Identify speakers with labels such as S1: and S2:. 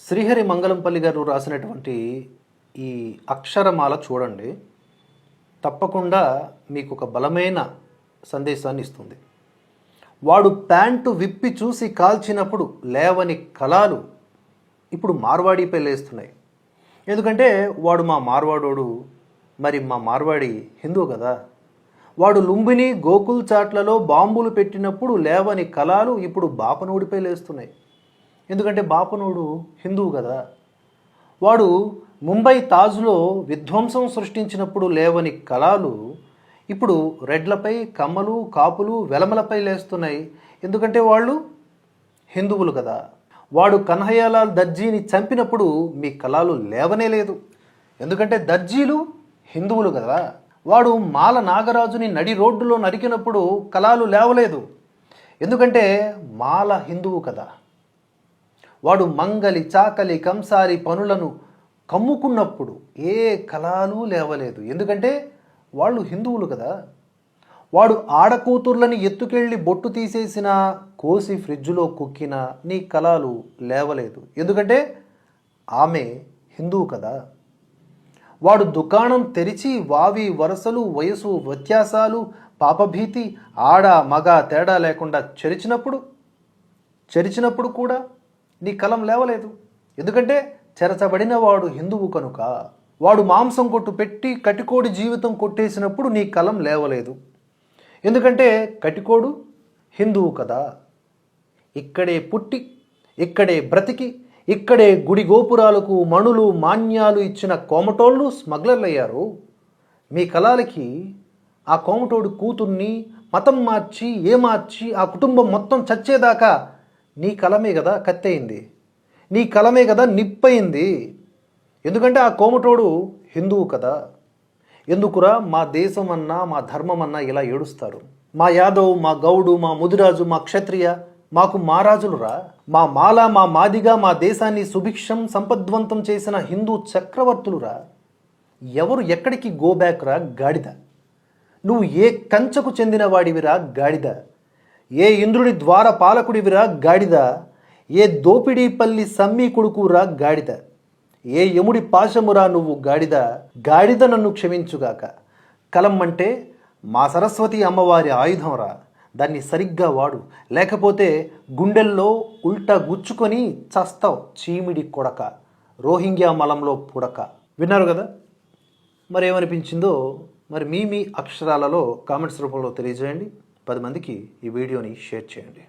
S1: శ్రీహరి మంగళంపల్లి గారు రాసినటువంటి ఈ అక్షరమాల చూడండి, తప్పకుండా మీకు ఒక బలమైన సందేశాన్ని ఇస్తుంది. వాడు ప్యాంటు విప్పి చూసి కాల్చినప్పుడు లేవని కళాలు ఇప్పుడు మార్వాడిపై లేస్తున్నాయి. ఎందుకంటే వాడు మా మార్వాడోడు, మరి మా మార్వాడి హిందువు కదా. వాడు లుంబిని గోకుల్ చాట్లలో బాంబులు పెట్టినప్పుడు లేవని కళాలు ఇప్పుడు బాపనోడిపై లేస్తున్నాయి. ఎందుకంటే బాపనోడు హిందువు కదా. వాడు ముంబై తాజ్లో విధ్వంసం సృష్టించినప్పుడు లేవని కళాలు ఇప్పుడు రెడ్లపై, కమ్మలు, కాపులు, వెలమలపై లేస్తున్నాయి. ఎందుకంటే వాళ్ళు హిందువులు కదా. వాడు కన్హయ్యలాల్ దర్జీని చంపినప్పుడు మీ కళాలు లేవనే లేదు. ఎందుకంటే దర్జీలు హిందువులు కదా. వాడు మాల నాగరాజుని నడి రోడ్డులో నరికినప్పుడు కళాలు లేవలేదు. ఎందుకంటే మాల హిందువు కదా. వాడు మంగలి, చాకలి, కంసారి పనులను కమ్ముకున్నప్పుడు ఏ కళాలు లేవలేదు. ఎందుకంటే వాళ్ళు హిందువులు కదా. వాడు ఆడకూతుర్లని ఎత్తుకెళ్ళి బొట్టు తీసేసిన, కోసి ఫ్రిడ్జ్లో కుక్కిన నీ కళాలు లేవలేదు. ఎందుకంటే ఆమె హిందువు కదా. వాడు దుకాణం తెరిచి వావి వరసలు, వయసు వ్యత్యాసాలు, పాపభీతి, ఆడ మగ తేడా లేకుండా చెరిచినప్పుడు కూడా నీ కలం లేవలేదు. ఎందుకంటే చెరచబడిన వాడు హిందువు కనుక. వాడు మాంసం కొట్టు పెట్టి కటికోడి జీవితం కొట్టేసినప్పుడు నీ కలం లేవలేదు. ఎందుకంటే కటికోడు హిందువు కదా. ఇక్కడే పుట్టి, ఇక్కడే బ్రతికి, ఇక్కడే గుడి గోపురాలకు మణులు, మాన్యాలు ఇచ్చిన కోమటోళ్ళు స్మగ్లర్లు అయ్యారు. మీ కళాలకి ఆ కోమటోడు కూతుర్ని మతం మార్చి, ఏమార్చి ఆ కుటుంబం మొత్తం చచ్చేదాకా నీ కలమే కదా కత్తయింది, నీ కలమే కదా నిప్పయింది. ఎందుకంటే ఆ కోమటోడు హిందువు కదా. ఎందుకురా మా దేశం అన్నా, మా ధర్మం అన్నా ఇలా ఏడుస్తారు? మా యాదవ్, మా గౌడు, మా ముదిరాజు, మా క్షత్రియ మాకు మహారాజులురా. మా మాల, మా మాదిగా మా దేశాన్ని సుభిక్షం సంపద్వంతం చేసిన హిందూ చక్రవర్తులురా. ఎవరు ఎక్కడికి గోబ్యాక్ రా గాడిద. నువ్వు ఏ కంచకు చెందిన వాడివిరా గాడిద. ఏ ఇంద్రుడి ద్వార పాలకుడివిరా గాడిద. ఏ దోపిడీపల్లి సమ్మీ కొడుకురా గాడిద. ఏ యముడి పాశమురా నువ్వు గాడిద. గాడిద నన్ను క్షమించుగాక. కలం అంటే మా సరస్వతి అమ్మవారి ఆయుధంరా. దాన్ని సరిగ్గా వాడు, లేకపోతే గుండెల్లో ఉల్టా గుచ్చుకొని చస్తావు చీమిడి కొడక, రోహింగ్యా మలంలో పుడక. విన్నారు కదా. మరి ఏమనిపించిందో మరి మీ అక్షరాలలో కామెంట్స్ రూపంలో తెలియజేయండి. 10 మందికి ఈ వీడియోని షేర్ చేయండి.